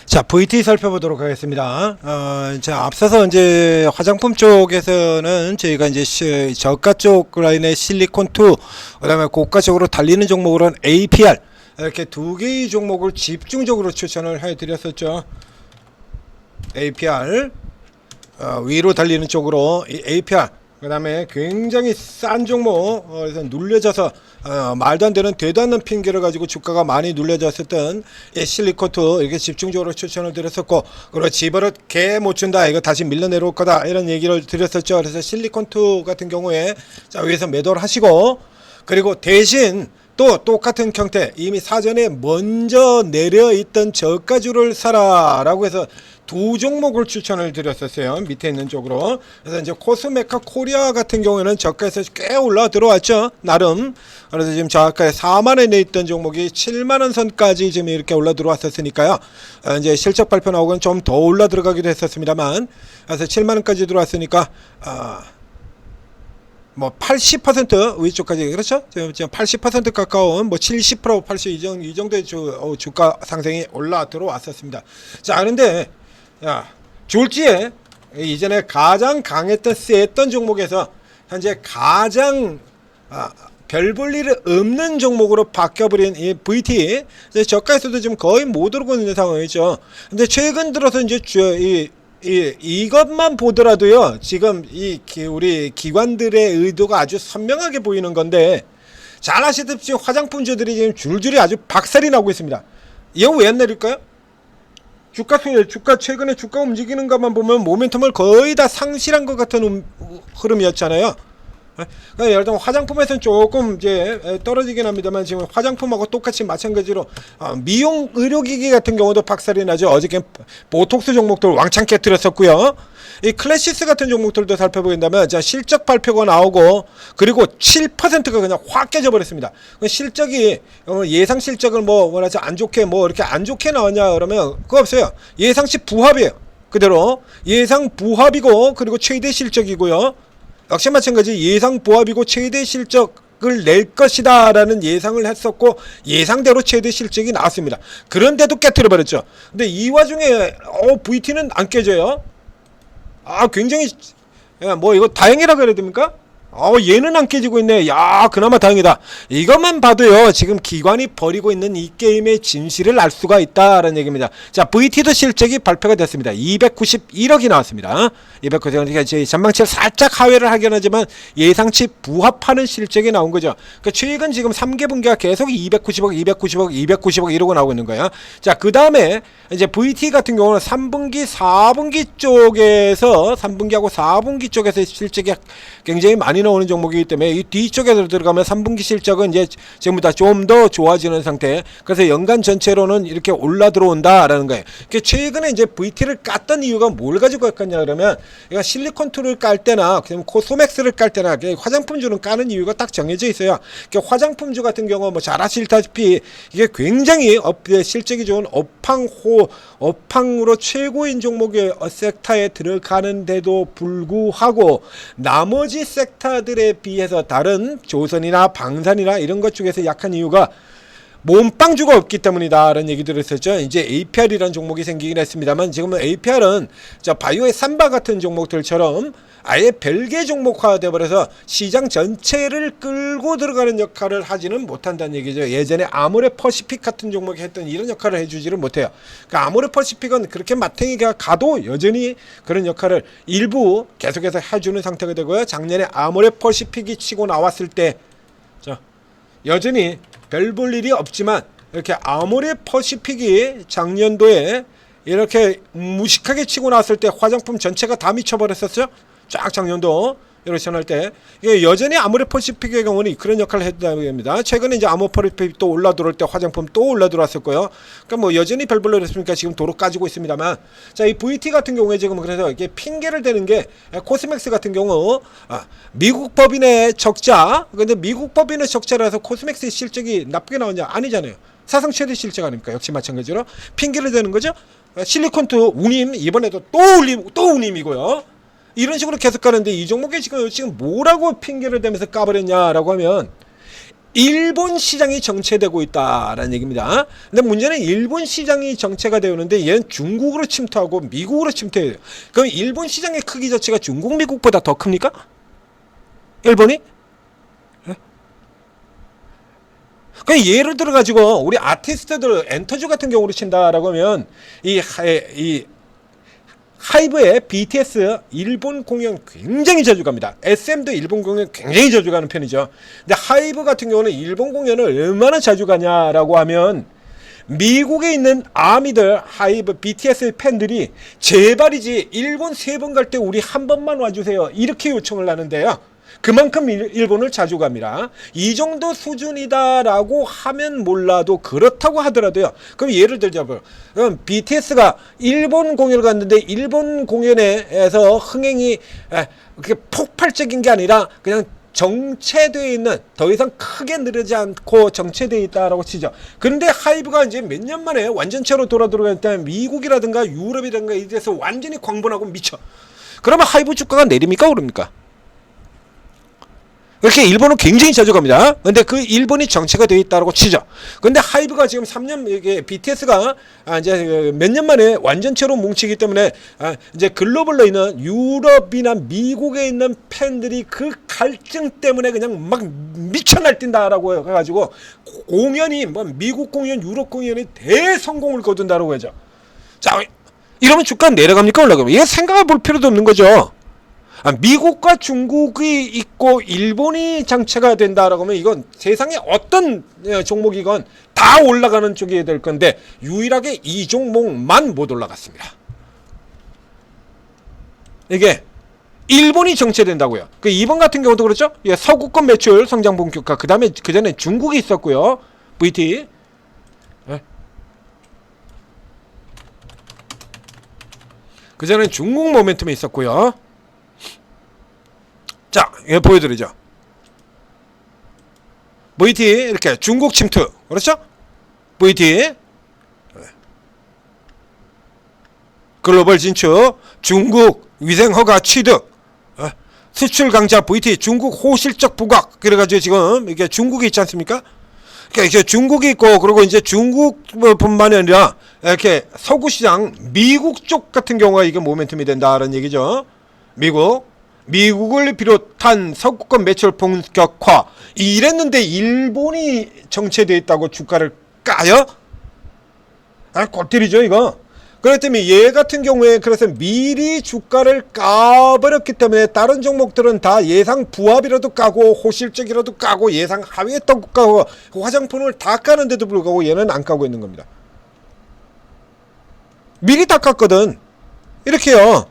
자, VT 살펴보도록 하겠습니다. 자, 앞서서 이제 화장품 쪽에서는 저희가 이제 저가 쪽 라인의 실리콘2, 그다음에 고가 쪽으로 달리는 종목으로는 APR, 이렇게 두 개의 종목을 집중적으로 추천을 해드렸었죠. APR, 위로 달리는 쪽으로 APR, 그 다음에 굉장히 싼 종목, 그래서 눌려져서 말도 안 되는 되도 않는 핑계를 가지고 주가가 많이 눌려졌었던 실리콘2 이렇게 집중적으로 추천을 드렸었고, 그리고 집어릇 개 못 준다, 이거 다시 밀려 내려올 거다, 이런 얘기를 드렸었죠. 그래서 실리콘2 같은 경우에 자, 위에서 매도를 하시고, 그리고 대신 또 똑같은 형태, 이미 사전에 먼저 내려있던 저가주를 사라라고 해서 두 종목을 추천을 드렸었어요. 밑에 있는 쪽으로. 그래서 이제 코스메카 코리아 같은 경우에는 저가에서 꽤 올라 들어왔죠, 나름. 그래서 지금 저가에 4만원에 있던 종목이 7만원 선까지 지금 이렇게 올라 들어왔었으니까요. 이제 실적 발표 나오고는 좀 더 올라 들어가기도 했었습니다만, 그래서 7만원까지 들어왔으니까 뭐 80% 위쪽까지, 그렇죠? 지금 80% 가까운 뭐 70% 80 이 정도의 주가 상승이 올라 들어왔었습니다. 자, 그런데 졸지에 이전에 가장 강했던 셌던 종목에서 현재 가장 별 볼 일 없는 종목으로 바뀌어버린 이 VT, 저가에서도 지금 거의 못 오르고 있는 상황이죠. 근데 최근 들어서 이제 이것만 보더라도요, 지금 우리 기관들의 의도가 아주 선명하게 보이는 건데, 잘 아시다시피 화장품주들이 지금 줄줄이 아주 박살이 나고 있습니다. 이거 왜 안 내릴까요? 최근에 주가 움직이는 것만 보면 모멘텀을 거의 다 상실한 것 같은 흐름이었잖아요. 그러니까 예를 들면 화장품에서는 조금 이제 떨어지긴 합니다만, 지금 화장품하고 똑같이 마찬가지로 미용 의료기기 같은 경우도 박살이 나죠. 어저께 보톡스 종목들 왕창 깨뜨렸었고요. 이 클래시스 같은 종목들도 살펴보긴다면, 자, 실적 발표가 나오고, 그리고 7%가 그냥 확 깨져 버렸습니다. 실적이 예상 실적을 뭐라지 안 좋게 이렇게 안 좋게 나왔냐 그러면 그거 없어요. 예상치 부합이에요. 그대로 예상 부합이고, 그리고 최대 실적이고요. 역시 마찬가지 예상 부합이고 최대 실적을 낼 것이다 라는 예상을 했었고, 예상대로 최대 실적이 나왔습니다. 그런데도 깨트려 버렸죠. 근데 이 와중에 VT는 안 깨져요. 굉장히 이거 다행이라 그래야 됩니까? 얘는 안 깨지고 있네. 야, 그나마 다행이다. 이것만 봐도요, 지금 기관이 벌이고 있는 이 게임의 진실을 알 수가 있다라는 얘기입니다. 자, VT도 실적이 발표가 됐습니다. 291억이 나왔습니다. 291억, 저희 전망치를 살짝 하회를 하긴 하지만 예상치 부합하는 실적이 나온 거죠. 그러니까 최근 지금 3개 분기가 계속 290억 이러고 나오고 있는 거예요. 자, 그 다음에 이제 VT 같은 경우는 3분기, 4분기 쪽에서 3분기하고 4분기 쪽에서 실적이 굉장히 많이 나오는 종목이기 때문에, 이 뒤쪽에 들어가면 3분기 실적은 이제 지금보다 좀 더 좋아지는 상태. 그래서 연간 전체로는 이렇게 올라 들어온다라는 거예요. 그러니까 최근에 이제 VT를 깠던 이유가 뭘 가지고 깠냐 그러면, 그러니까 실리콘2를 깔 때나 그다음에 코스맥스를 깔 때나 화장품주는 까는 이유가 딱 정해져 있어요. 그러니까 화장품주 같은 경우 잘 아시다시피 이게 굉장히 실적이 좋은 업황으로 최고인 종목의 섹터에 들어가는데도 불구하고 나머지 섹터들에 비해서 다른 조선이나 방산이나 이런 것 중에서 약한 이유가 몸빵주가 없기 때문이다 라는 얘기들을 했었죠. 이제 APR이라는 종목이 생기긴 했습니다만, 지금은 APR은 바이오의 삼바 같은 종목들처럼 아예 별개 종목화 되어버려서 시장 전체를 끌고 들어가는 역할을 하지는 못한다는 얘기죠. 예전에 아모레 퍼시픽 같은 종목이 했던 이런 역할을 해주지를 못해요. 그러니까 아모레 퍼시픽은 그렇게 마탱이가 가도 여전히 그런 역할을 일부 계속해서 해주는 상태가 되고요. 작년에 아모레 퍼시픽이 치고 나왔을 때 여전히 별 볼 일이 없지만, 이렇게 아모레 퍼시픽이 작년도에 이렇게 무식하게 치고 나왔을 때 화장품 전체가 다 미쳐버렸었어요. 쫙 작년도 이렇게 할 때, 여전히 아모레 퍼시픽의 경우는 그런 역할을 했다고 합니다. 최근에 이제 아모레 퍼시픽 또 올라 들어올 때 화장품 또 올라 들어왔었고요. 그러니까 여전히 별 볼 일 없으니까 지금 도로 까지고 있습니다만, 자, 이 VT 같은 경우에 지금 그래서 이게 핑계를 대는 게, 코스맥스 같은 경우 미국 법인의 적자, 근데 미국 법인의 적자라서 코스맥스의 실적이 나쁘게 나오냐? 아니잖아요. 사상 최대 실적 아닙니까? 역시 마찬가지로 핑계를 대는 거죠. 실리콘2 운임, 이번에도 또 운임이고요. 이런 식으로 계속 가는데, 이 종목에 지금 뭐라고 핑계를 대면서 까버렸냐라고 하면, 일본 시장이 정체되고 있다라는 얘기입니다. 근데 문제는 일본 시장이 정체가 되었는데 얘는 중국으로 침투하고 미국으로 침투해요. 그럼 일본 시장의 크기 자체가 중국, 미국보다 더 큽니까? 일본이? 그러니까 예를 들어 가지고 우리 아티스트들 엔터주 같은 경우로 친다라고 하면 이 하이브의 BTS 일본 공연 굉장히 자주 갑니다. SM도 일본 공연 굉장히 자주 가는 편이죠. 근데 하이브 같은 경우는 일본 공연을 얼마나 자주 가냐라고 하면 미국에 있는 아미들 하이브 BTS 팬들이 제발이지 일본 3번 갈 때 우리 한 번만 와주세요 이렇게 요청을 하는데요. 그만큼 일본을 자주 갑니다. 이 정도 수준이다라고 하면 몰라도 그렇다고 하더라도요. 그럼 예를 들자면 그럼 BTS가 일본 공연을 갔는데 일본 공연에서 흥행이 그렇게 폭발적인 게 아니라 그냥 정체되어 있는 더 이상 크게 늘지 않고 정체되어 있다라고 치죠. 그런데 하이브가 이제 몇 년 만에 완전체로 돌아들어갔다면 미국이라든가 유럽이라든가 이제서 완전히 광분하고 미쳐. 그러면 하이브 주가가 내립니까 오릅니까? 이렇게 일본은 굉장히 자주 갑니다. 근데 그 일본이 정체가 되어 있다고 치죠. 근데 하이브가 지금 3년, 이게 BTS가 이제 몇 년 만에 완전체로 뭉치기 때문에 이제 글로벌로 있는 유럽이나 미국에 있는 팬들이 그 갈증 때문에 그냥 막 미쳐 날뛴다라고 해가지고 공연이 뭐 미국 공연, 유럽 공연이 대성공을 거둔다라고 하죠. 자, 이러면 주가 내려갑니까 올라갑니까? 이게 생각해 볼 필요도 없는 거죠. 미국과 중국이 있고 일본이 장체가 된다라고 하면 이건 세상에 어떤 종목이건 다 올라가는 쪽이 될 건데 유일하게 이 종목만 못 올라갔습니다. 이게 일본이 정체된다고요. 그 2번 같은 경우도 그렇죠. 예, 서구권 매출 성장 본격화. 그 다음에 그 전에 중국이 있었고요. VT. 예. 그 전에 중국 모멘텀이 있었고요. 자, 이거 보여드리죠. VT 이렇게 중국 침투, 그렇죠? VT 글로벌 진출, 중국 위생 허가 취득, 수출 강자 VT 중국 호실적 부각. 그래가지고 지금 이게 중국이 있지 않습니까? 그러니까 이게 중국이 있고 그리고 이제 중국뿐만이 아니라 이렇게 서구 시장 미국 쪽 같은 경우가 이게 모멘텀이 된다라는 얘기죠. 미국을 비롯한 서구권 매출 본격화 이랬는데 일본이 정체되어 있다고 주가를 까요? 골 때리죠 이거. 그렇기 때문에 얘 같은 경우에 그래서 미리 주가를 까버렸기 때문에 다른 종목들은 다 예상 부합이라도 까고 호실적이라도 까고 예상 하위에 또 까고 화장품을 다 까는데도 불구하고 얘는 안 까고 있는 겁니다. 미리 다 깠거든. 이렇게요.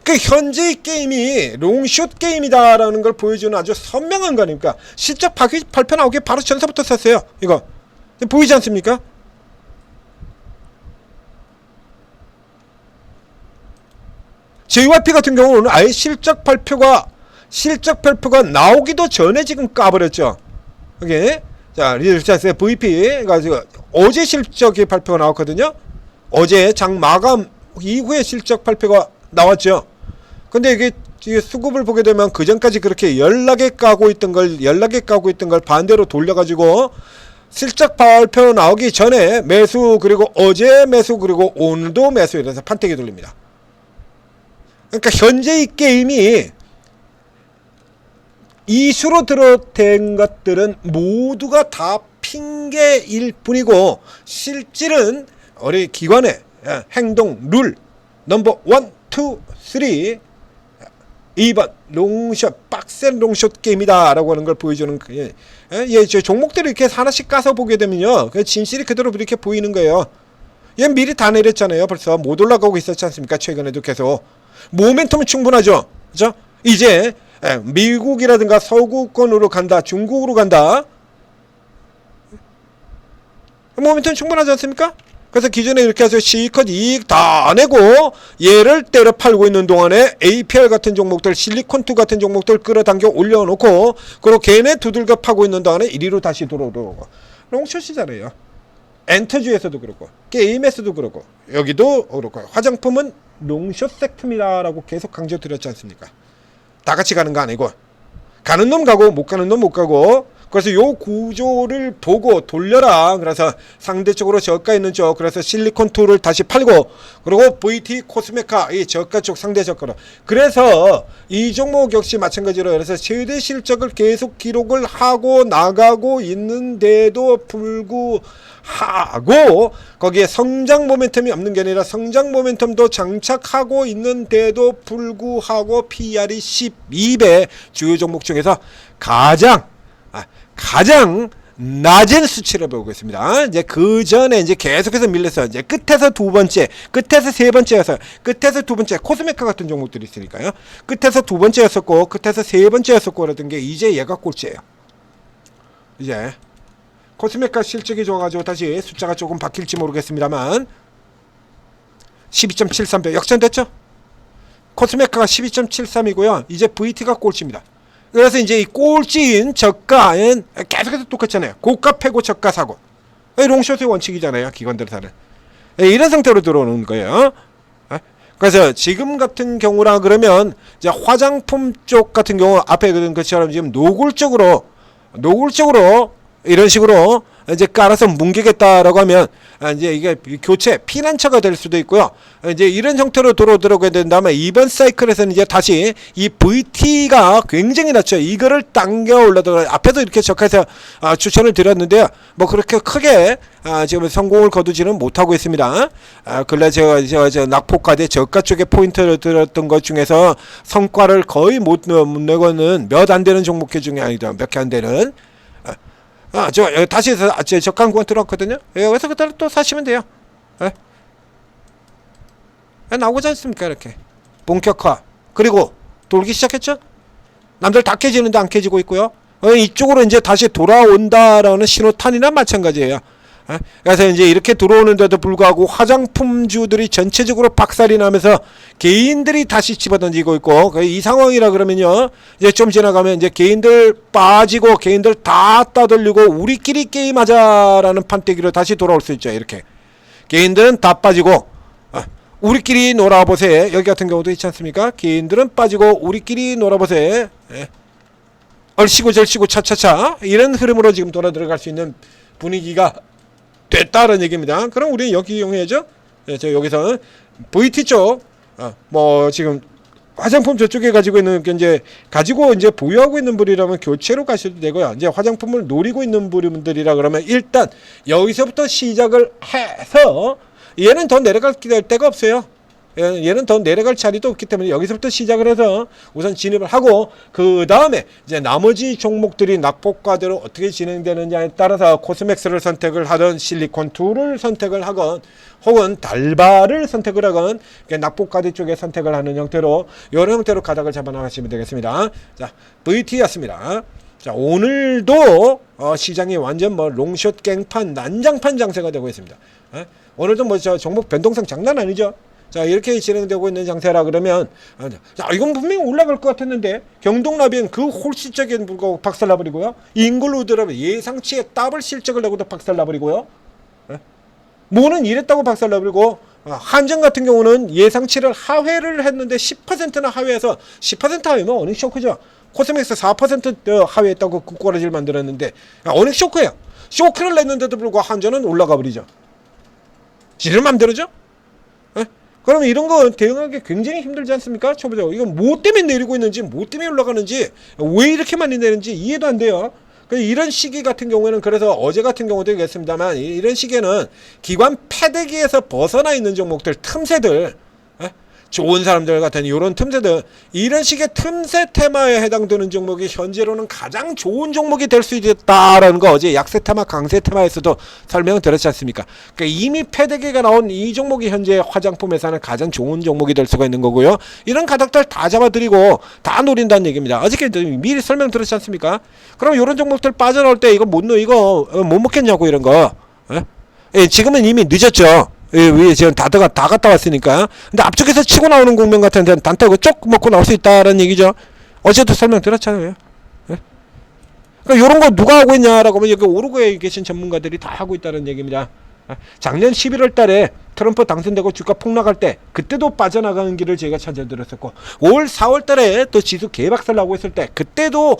그 현재의 게임이 롱숏 게임이다라는 걸 보여주는 아주 선명한 거 아닙니까? 실적 발표 나오기 바로 전서부터 샀어요. 이거 보이지 않습니까? JYP 같은 경우는 아예 실적 발표가 나오기도 전에 지금 까버렸죠. 이게 자 리얼차스의 VP 가지고 어제 실적이 발표가 나왔거든요. 어제 장 마감 이후에 실적 발표가 나왔죠. 근데 이게 수급을 보게 되면 그 전까지 그렇게 연락에 까고 있던 걸 반대로 돌려가지고 실적 발표 나오기 전에 매수 그리고 어제 매수 그리고 오늘도 매수 이래서 판때기 돌립니다. 그러니까 현재 이 게임이 이슈로 들어댄 것들은 모두가 다 핑계일 뿐이고 실질은 우리 기관의 행동 룰 넘버 1, 2, 3 2번 롱숏 빡센 롱숏 게임이다 라고 하는 걸 보여주는 저 종목들을 이렇게 하나씩 까서 보게 되면요 진실이 그대로 이렇게 보이는 거예요. 얘 미리 다 내렸잖아요. 벌써 못 올라가고 있었지 않습니까? 최근에도 계속 모멘텀은 충분하죠. 그죠? 이제 미국이라든가 서구권으로 간다, 중국으로 간다. 모멘텀 충분하지 않습니까? 그래서 기존에 이렇게 해서 C컷 이익 다 내고 얘를 때려 팔고 있는 동안에 APR 같은 종목들, 실리콘2 같은 종목들 끌어당겨 올려놓고 그리고 걔네 두들겨 파고 있는 동안에 1위로 다시 돌아오고 롱숏이잖아요. 엔터주에서도 그렇고 게임에서도 그렇고 여기도 그렇고 화장품은 롱숏 섹터입니다 라고 계속 강조드렸지 않습니까? 다 같이 가는 거 아니고 가는 놈 가고 못 가는 놈 못 가고 그래서 요 구조를 보고 돌려라. 그래서 상대적으로 저가 있는 쪽, 그래서 실리콘2를 다시 팔고, 그리고 VT 코스메카 이 저가 쪽 상대 저가로. 그래서 이 종목 역시 마찬가지로 그래서 최대 실적을 계속 기록을 하고 나가고 있는데도 불구하고 거기에 성장 모멘텀이 없는 게 아니라 성장 모멘텀도 장착하고 있는데도 불구하고 PR이 12배, 주요 종목 중에서 가장 낮은 수치를 보고 있습니다. 이제 그 전에 이제 계속해서 밀려서 이제 끝에서 두 번째, 끝에서 세 번째여서 끝에서 두 번째 코스메카 같은 종목들이 있으니까요. 끝에서 두 번째였었고 끝에서 세 번째였었고 그러던 게 이제 얘가 꼴찌예요. 이제 코스메카 실적이 좋아가지고 다시 숫자가 조금 바뀔지 모르겠습니다만 12.73배 역전됐죠. 코스메카가 12.73이고요. 이제 VT가 꼴찌입니다. 그래서 이제 이 꼴찌인 저가는 계속해서 똑같잖아요. 고가 패고 저가 사고. 롱숏의 원칙이잖아요. 기관들 사는. 이런 상태로 들어오는 거예요. 그래서 지금 같은 경우라 그러면 이제 화장품 쪽 같은 경우 앞에 그런 것처럼 지금 노골적으로 이런 식으로 이제 깔아서 뭉개겠다라고 하면 이제 이게 교체 피난처가 될 수도 있고요. 이제 이런 형태로 들어오게 된다면 이번 사이클에서는 이제 다시 이 VT가 굉장히 낮죠. 이거를 당겨 올라도 앞에도 이렇게 적해서 추천을 드렸는데요. 뭐 그렇게 크게 지금 성공을 거두지는 못하고 있습니다. 근래 제가 낙폭과대 저가 쪽에 포인트를 들었던 것 중에서 성과를 거의 못 내고는 몇 안 되는 종목 중에 아니다. 몇 개 안 되는. 저 다시 저가구간 들어왔거든요. 여기서 그대로 또 사시면 돼요. 나오지 않습니까? 이렇게 본격화 그리고 돌기 시작했죠. 남들 다 깨지는데 안 깨지고 있고요. 이쪽으로 이제 다시 돌아온다라는 신호탄이나 마찬가지예요. 그래서 이제 이렇게 들어오는데도 불구하고 화장품주들이 전체적으로 박살이 나면서 개인들이 다시 집어던지고 있고 이 상황이라 그러면요 이제 좀 지나가면 이제 개인들 빠지고 개인들 다 따돌리고 우리끼리 게임하자라는 판때기로 다시 돌아올 수 있죠. 이렇게 개인들은 다 빠지고 우리끼리 놀아보세. 여기 같은 경우도 있지 않습니까? 개인들은 빠지고 우리끼리 놀아보세. 얼씨구 절씨구 차차차 이런 흐름으로 지금 돌아 들어갈 수 있는 분위기가 됐다는 얘기입니다. 그럼 우리는 여기 이용해야죠. 저 여기서 VT 쪽, 뭐 지금 화장품 저쪽에 가지고 있는 이제 보유하고 있는 분이라면 교체로 가셔도 되고요. 이제 화장품을 노리고 있는 분들이라 그러면 일단 여기서부터 시작을 해서 얘는 더 내려갈 데가 없어요. 얘는 더 내려갈 자리도 없기 때문에 여기서부터 시작을 해서 우선 진입을 하고 그 다음에 이제 나머지 종목들이 낙폭과대로 어떻게 진행되느냐에 따라서 코스맥스를 선택을 하든 실리콘2를 선택을 하건 혹은 달바를 선택을 하건 낙폭과대 쪽에 선택을 하는 형태로 이런 형태로 가닥을 잡아나가시면 되겠습니다. 자, VT였습니다. 자, 오늘도 시장이 완전 뭐 롱숏 깽판 난장판 장세가 되고 있습니다. 오늘도 뭐 저 종목 변동성 장난 아니죠. 자, 이렇게 진행되고 있는 장세라 그러면 자, 이건 분명히 올라갈 것 같았는데 경동라비엔 그 홀실적인 불구하고 박살나버리고요. 인글루드라면 예상치에 더블 실적을 내고도 박살나버리고요. 뭐는 이랬다고 박살나버리고 한정 같은 경우는 예상치를 하회를 했는데 10%나 하회해서 10% 하회면 어닝 쇼크죠. 코스맥스 4% 하회했다고 국고라지를 만들었는데 어닝 쇼크예요. 쇼크를 냈는데도 불구하고 한전은 올라가 버리죠. 지들 맘대로죠. 그러면 이런 거 대응하기 굉장히 힘들지 않습니까? 초보자 이건 뭐 때문에 내리고 있는지 뭐 때문에 올라가는지 왜 이렇게 많이 내리는지 이해도 안 돼요. 이런 시기 같은 경우에는 그래서 어제 같은 경우도 있겠습니다만 이런 시기에는 기관 패대기에서 벗어나 있는 종목들 틈새들 좋은 사람들 같은 이런 틈새들 이런 식의 틈새 테마에 해당되는 종목이 현재로는 가장 좋은 종목이 될 수 있다라는 거 어제 약세 테마 강세 테마에서도 설명을 드렸지 않습니까? 그러니까 이미 패대기가 나온 이 종목이 현재 화장품에서는 가장 좋은 종목이 될 수가 있는 거고요. 이런 가닥들 다 잡아드리고 다 노린다는 얘기입니다. 어저께 미리 설명드렸지 않습니까? 그럼 이런 종목들 빠져나올 때 이거 못 먹겠냐고 이런 거. 지금은 이미 늦었죠. 위 지금 다 갔다 왔으니까. 근데 앞쪽에서 치고 나오는 국면 같은 데는 단타고 쪽 먹고 나올 수 있다라는 얘기죠. 어제도 설명드렸잖아요. 그러니까 요런 거 누가 하고 있냐라고 하면 여기 오르고에 계신 전문가들이 다 하고 있다는 얘기입니다. 작년 11월 달에 트럼프 당선되고 주가 폭락할 때 그때도 빠져나가는 길을 저희가 찾아드렸었고, 5월 4월 달에 또 지수 개박살 나고 있을 때 그때도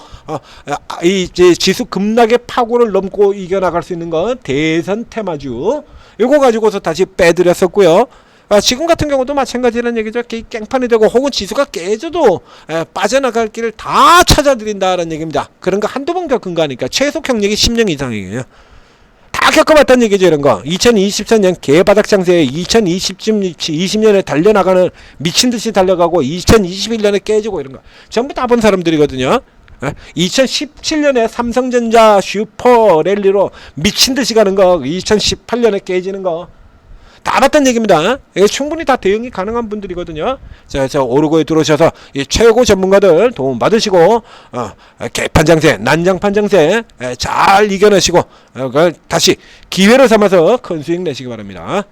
이제 지수 급락의 파고를 넘고 이겨나갈 수 있는 건 대선 테마주, 이거 가지고서 다시 빼드렸었고요. 지금 같은 경우도 마찬가지라는 얘기죠. 깽판이 되고 혹은 지수가 깨져도 빠져나갈 길을 다 찾아드린다는 얘기입니다. 그런 거 한두 번 겪은 거니까 최소 경력이 10년 이상이에요. 다 겪어봤다는 얘기죠. 이런 거 2024년 개바닥 장세에 2020년에 달려나가는 미친듯이 달려가고 2021년에 깨지고 이런 거 전부 다 본 사람들이거든요. 2017년에 삼성전자 슈퍼랠리로 미친듯이 가는 거, 2018년에 깨지는 거 다 봤다는 얘기입니다. 이게 충분히 다 대응이 가능한 분들이거든요. 자, 오르고에 들어오셔서 이 최고 전문가들 도움 받으시고 개판 장세, 난장판 장세 잘 이겨내시고 다시 기회를 삼아서 큰 수익 내시기 바랍니다.